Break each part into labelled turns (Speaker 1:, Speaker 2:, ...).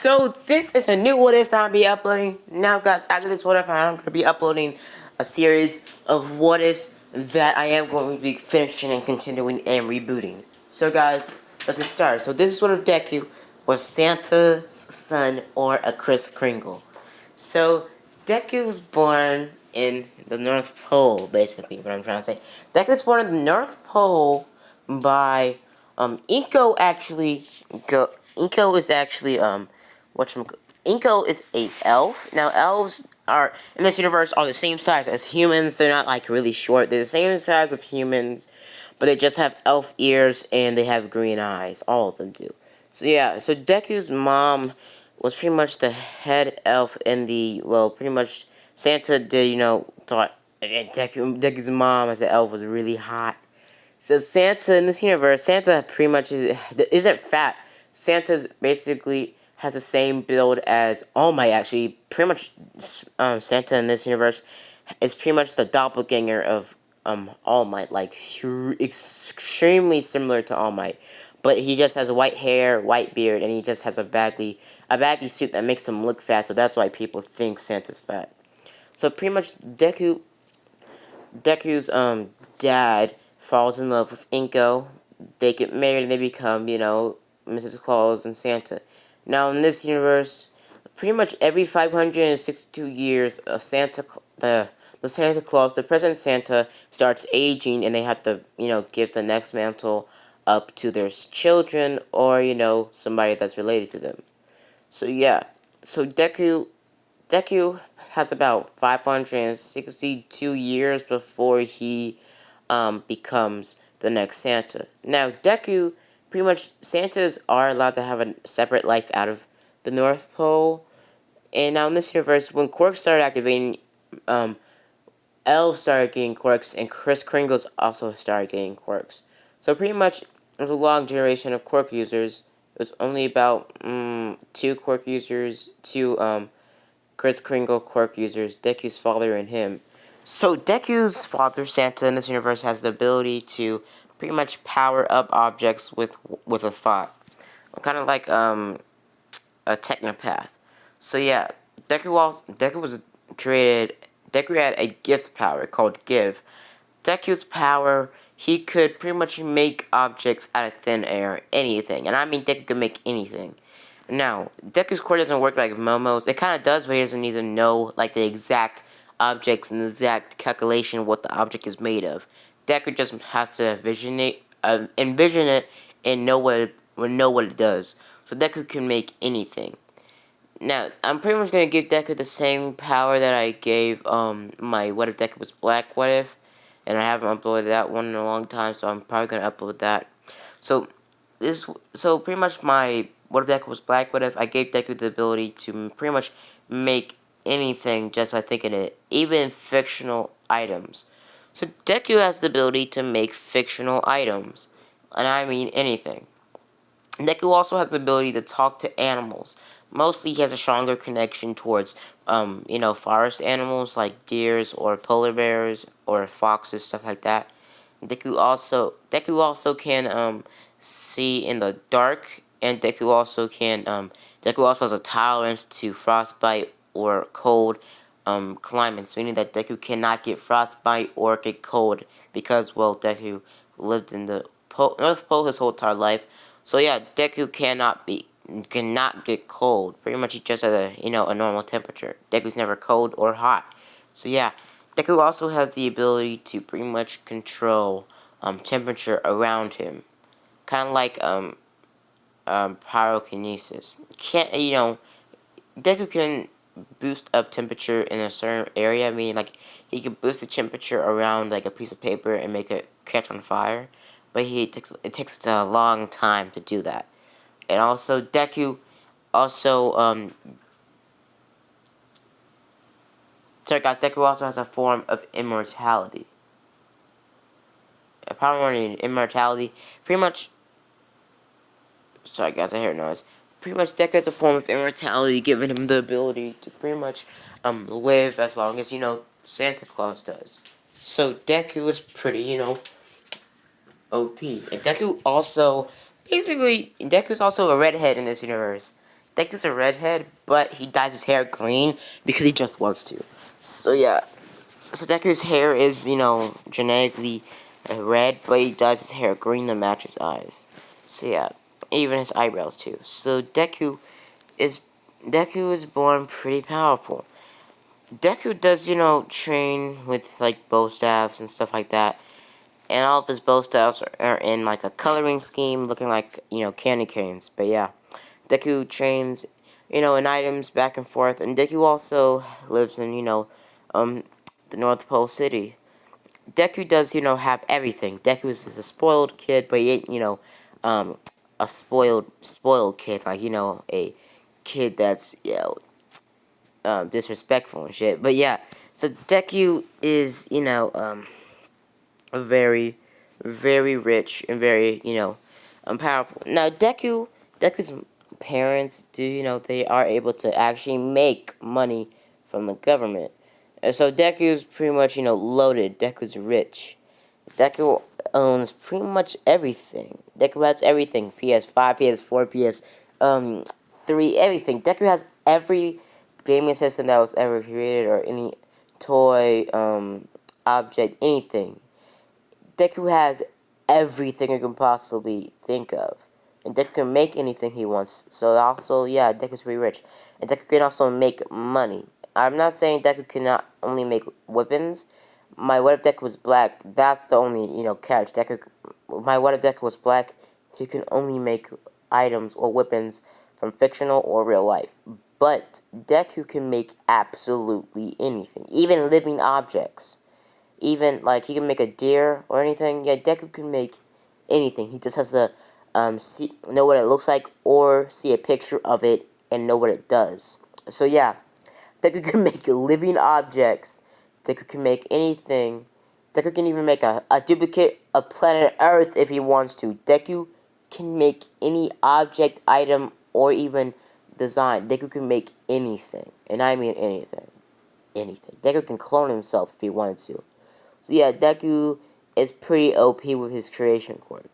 Speaker 1: So this is a new What If that I'll be uploading. Now guys, after this What If, I'm going to be uploading a series of What Ifs that I am going to be finishing and continuing and rebooting. So guys, let's get started. So this is What If Deku was Santa's son or a Kris Kringle. So Deku was born in the North Pole, basically what I'm trying to say. Deku was born in the North Pole by Inko is actually Inko is a elf. Now elves are in this universe are the same size as humans. They're not like really short. They're the same size of humans, but they just have elf ears and they have green eyes. All of them do. So yeah, so Deku's mom was pretty much the head elf in the, well, pretty much Santa did, thought Deku's mom as an elf was really hot. So Santa in this universe, Santa pretty much isn't fat. Santa's basically has the same build as All Might. Actually, pretty much, Santa in this universe is pretty much the doppelganger of All Might, like extremely similar to All Might. But he just has white hair, white beard, and he just has a baggy suit that makes him look fat. So that's why people think Santa's fat. So pretty much Deku's dad falls in love with Inko. They get married and they become, Mrs. Claus and Santa. Now in this universe, pretty much every 562 years, the Santa Claus, the present Santa, starts aging, and they have to, give the next mantle up to their children or, somebody that's related to them. So yeah, so Deku has about 562 years before he becomes the next Santa. Now, Deku, pretty much, Santas are allowed to have a separate life out of the North Pole. And now in this universe, when quirks started activating, elves started getting quirks, and Kris Kringles also started getting quirks. So pretty much, there's a long generation of quirk users. It was only about 2 quirk users, 2 Kris Kringle quirk users, Deku's father and him. So Deku's father, Santa, in this universe has the ability to pretty much power up objects with a thought. Kind of like a technopath. So yeah, Deku had a gift power called Give. Deku's power, he could pretty much make objects out of thin air, anything. And I mean Deku could make anything. Now, Deku's core doesn't work like Momo's. It kind of does, but he doesn't need to know like the exact objects and the exact calculation of what the object is made of. Deku just has to envision it, and know what it does. So Deku can make anything. Now, I'm pretty much gonna give Deku the same power that I gave my What If Deku Was Black What If, and I haven't uploaded that one in a long time, so I'm probably gonna upload that. So pretty much my What If Deku Was Black What If, I gave Deku the ability to pretty much make anything just by thinking it, even fictional items. So Deku has the ability to make fictional items, and I mean anything. Deku also has the ability to talk to animals. Mostly he has a stronger connection towards, forest animals like deers or polar bears or foxes, stuff like that. Deku also can, see in the dark, and Deku also has a tolerance to frostbite or cold, climates, meaning that Deku cannot get frostbite or get cold because, well, Deku lived in the North Pole his whole entire life. So yeah, Deku cannot get cold. Pretty much he just has a normal temperature. Deku's never cold or hot. So yeah, Deku also has the ability to pretty much control temperature around him. Kind of like pyrokinesis. Deku can boost up temperature in a certain area. I mean, like, he can boost the temperature around like a piece of paper and make it catch on fire. But it takes a long time to do that. And also, Deku also, Deku also has a form of immortality. A power of immortality. Pretty much, sorry guys, I hear a noise. Pretty much, Deku has a form of immortality, giving him the ability to pretty much, live as long as, Santa Claus does. So, Deku is pretty, OP. And Deku's also a redhead in this universe. Deku's a redhead, but he dyes his hair green because he just wants to. So yeah, so Deku's hair is, genetically red, but he dyes his hair green to match his eyes. So yeah, even his eyebrows too. So is Deku is born pretty powerful. Deku does, train with like bow staffs and stuff like that. And all of his bow staffs are in like a coloring scheme looking like, candy canes. But yeah, Deku trains, in items back and forth. And Deku also lives in, the North Pole City. Deku does, have everything. Deku is a spoiled kid, but he ain't, um, a spoiled kid. Like, a kid that's, disrespectful and shit. But yeah, so Deku is, a very, very rich and very, powerful. Now, Deku's parents do, they are able to actually make money from the government. And so Deku's pretty much, loaded. Deku's rich. Deku owns pretty much everything. Deku has everything. PS5, PS4, PS3, everything. Deku has every gaming system that was ever created or any toy, object, anything. Deku has everything you can possibly think of. And Deku can make anything he wants. So also, yeah, Deku's pretty rich. And Deku can also make money. I'm not saying Deku cannot only make weapons. My what if Deku was black? That's the only, catch. My what if Deku was black? He can only make items or weapons from fictional or real life. But Deku can make absolutely anything. Even living objects. Even, like, he can make a deer or anything. Yeah, Deku can make anything. He just has to know what it looks like or see a picture of it and know what it does. So, yeah, Deku can make living objects. Deku can make anything. Deku can even make a duplicate of planet Earth if he wants to. Deku can make any object, item, or even design. Deku can make anything. And I mean anything. Anything. Deku can clone himself if he wanted to. So yeah, Deku is pretty OP with his creation quirk.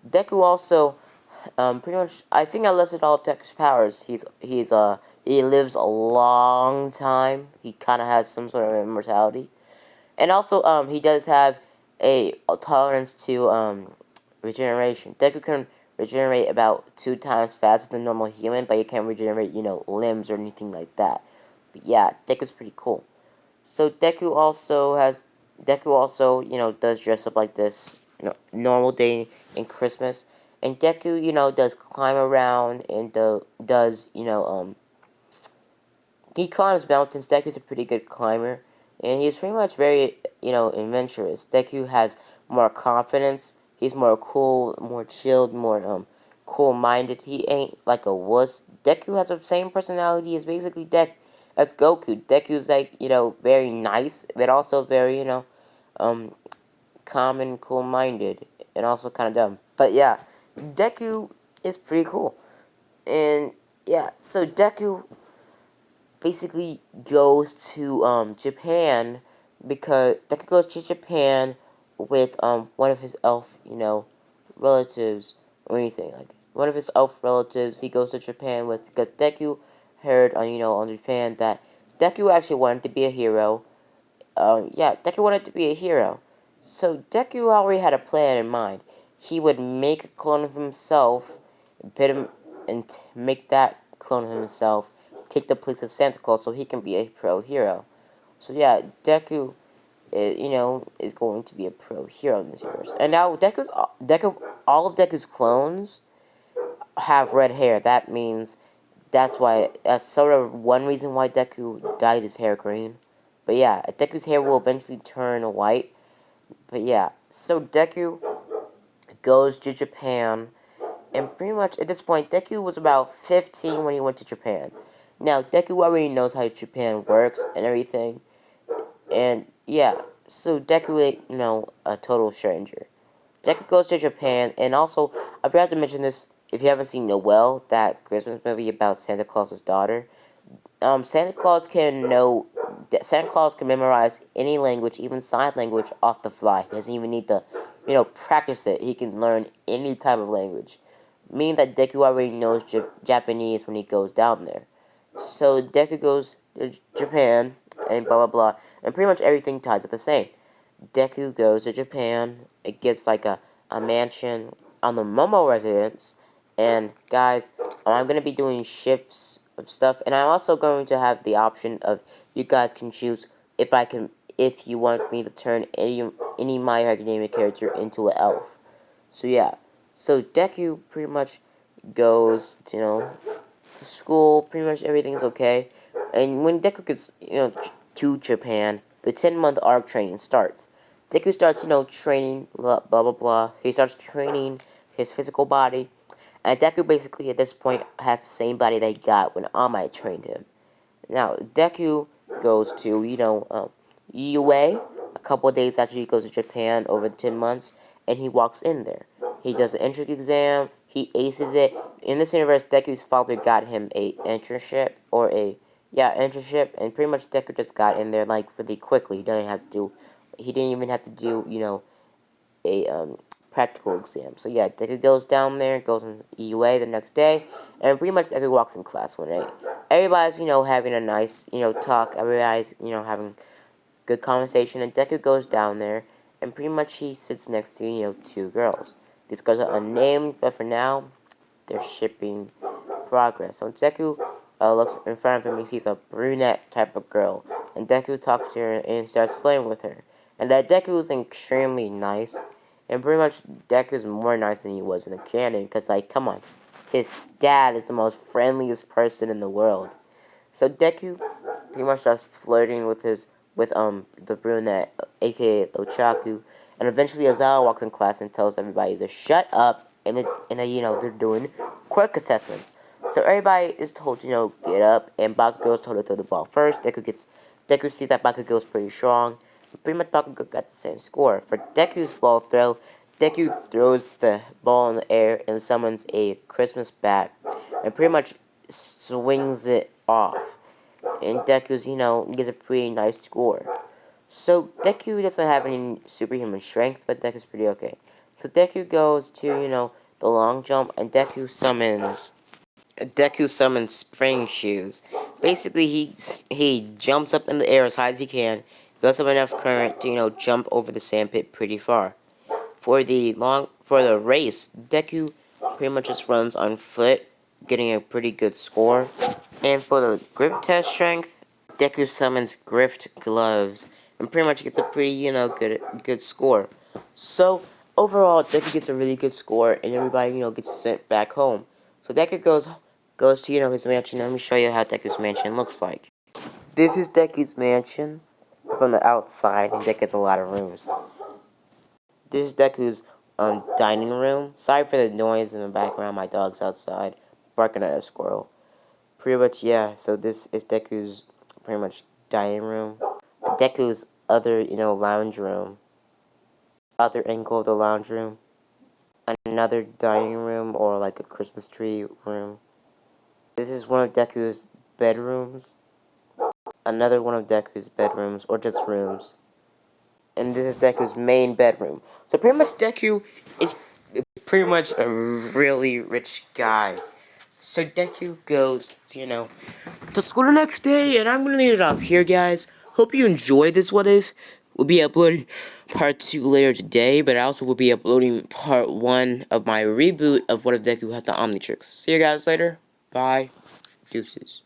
Speaker 1: Deku also, pretty much, I think I listed all of Dekus powers. He lives a long time. He kind of has some sort of immortality, and also, he does have a tolerance to regeneration. Deku can regenerate about 2 times faster than normal human, but he can't regenerate, limbs or anything like that. But yeah, Deku's pretty cool. So Deku also, does dress up like this, normal day in Christmas. And Deku, does climb around and does, he climbs mountains. Deku's a pretty good climber. And he's pretty much very, adventurous. Deku has more confidence. He's more cool, more chilled, more, cool-minded. He ain't like a wuss. Deku has the same personality as basically as Goku. Deku's like, very nice, but also very, um, calm and cool-minded, and also kind of dumb. But yeah, Deku is pretty cool. And yeah, so Deku basically goes to Japan because Deku goes to Japan with one of his elf, relatives or anything like one of his elf relatives. He goes to Japan with because Deku heard on on Japan that Deku actually wanted to be a hero. Yeah, Deku wanted to be a hero. So Deku already had a plan in mind. He would make a clone of himself, put him, and make that clone of himself take the place of Santa Claus so he can be a pro hero. So yeah, Deku, is going to be a pro hero in this universe. And now all of Deku's clones have red hair. That means that's sort of one reason why Deku dyed his hair green. But yeah, Deku's hair will eventually turn white. But yeah, so Deku goes to Japan, and pretty much at this point, Deku was about 15 when he went to Japan. Now, Deku already knows how Japan works and everything, and yeah, so Deku ain't, a total stranger. Deku goes to Japan, and also, I forgot to mention this, if you haven't seen Noelle, that Christmas movie about Santa Claus's daughter, Santa Claus can memorize any language, even sign language, off the fly. He doesn't even need to, practice it. He can learn any type of language. meaning that Deku already knows Japanese when he goes down there. So Deku goes to Japan, and blah blah blah, and pretty much everything ties up the same. Deku goes to Japan, it gets like a mansion on the Momo residence, and guys, I'm going to be doing ships of stuff, and I'm also going to have the option of, you guys can choose if you want me to turn any My Hero Academia character into an elf. So yeah, so Deku pretty much goes to school, pretty much everything's okay, and when Deku gets, to Japan, the 10-month arc training starts. Deku starts, training, blah, blah, blah, blah. He starts training his physical body. And Deku basically, at this point, has the same body that he got when All Might trained him. Now, Deku goes to, UA a couple of days after he goes to Japan over the 10 months, and he walks in there. He does the entrance exam, he aces it. In this universe, Deku's father got him a internship, internship, and pretty much Deku just got in there, like, really quickly. He didn't even have to do, a practical exam. So yeah, Deku goes down there, goes in EUA the next day, and pretty much Deku walks in class one day. Everybody's, having a nice, talk. Everybody's, having good conversation, and Deku goes down there, and pretty much he sits next to, two girls. These girls are unnamed, but for now, they're shipping progress. So Deku looks in front of him, he sees a brunette type of girl, and Deku talks to her and starts playing with her. And that Deku is extremely nice, and pretty much Deku's more nice than he was in the canon, because, like, come on, his dad is the most friendliest person in the world. So Deku pretty much starts flirting with the brunette, aka Ochaku, and eventually Azawa walks in class and tells everybody to shut up, and they're doing quirk assessments. So everybody is told to, get up, and Bakugo is told to throw the ball first. Deku sees that Bakugo is pretty strong. Pretty much Bakugo got the same score. For Deku's ball throw, Deku throws the ball in the air and summons a Christmas bat, and pretty much swings it off. And Deku's, gets a pretty nice score. So Deku doesn't have any superhuman strength, but Deku's pretty okay. So Deku goes to, the long jump, and Deku summons spring shoes. Basically, he jumps up in the air as high as he can, builds up enough current to, jump over the sandpit pretty far. For the race, Deku pretty much just runs on foot, getting a pretty good score. And for the grip test strength, Deku summons gripped gloves and pretty much gets a pretty, good score. So overall, Deku gets a really good score, and everybody, gets sent back home. So Deku goes to, his mansion. Let me show you how Deku's mansion looks like. This is Deku's mansion from the outside, and Deku has a lot of rooms. This is Deku's dining room. Sorry for the noise in the background. My dog's outside barking at a squirrel. Pretty much, yeah. So this is Deku's pretty much dining room. Deku's other, lounge room. Other angle of the lounge room. Another dining room or like a Christmas tree room. This is one of Deku's bedrooms. Another one of Deku's bedrooms or just rooms. And this is Deku's main bedroom. So pretty much Deku is pretty much a really rich guy. So Deku goes, to school the next day, and I'm gonna leave it off here, guys. Hope you enjoyed this What If. We'll be uploading part 2 later today, but I also will be uploading part 1 of my reboot of What If Deku had the Omnitrix. See you guys later. Bye. Deuces.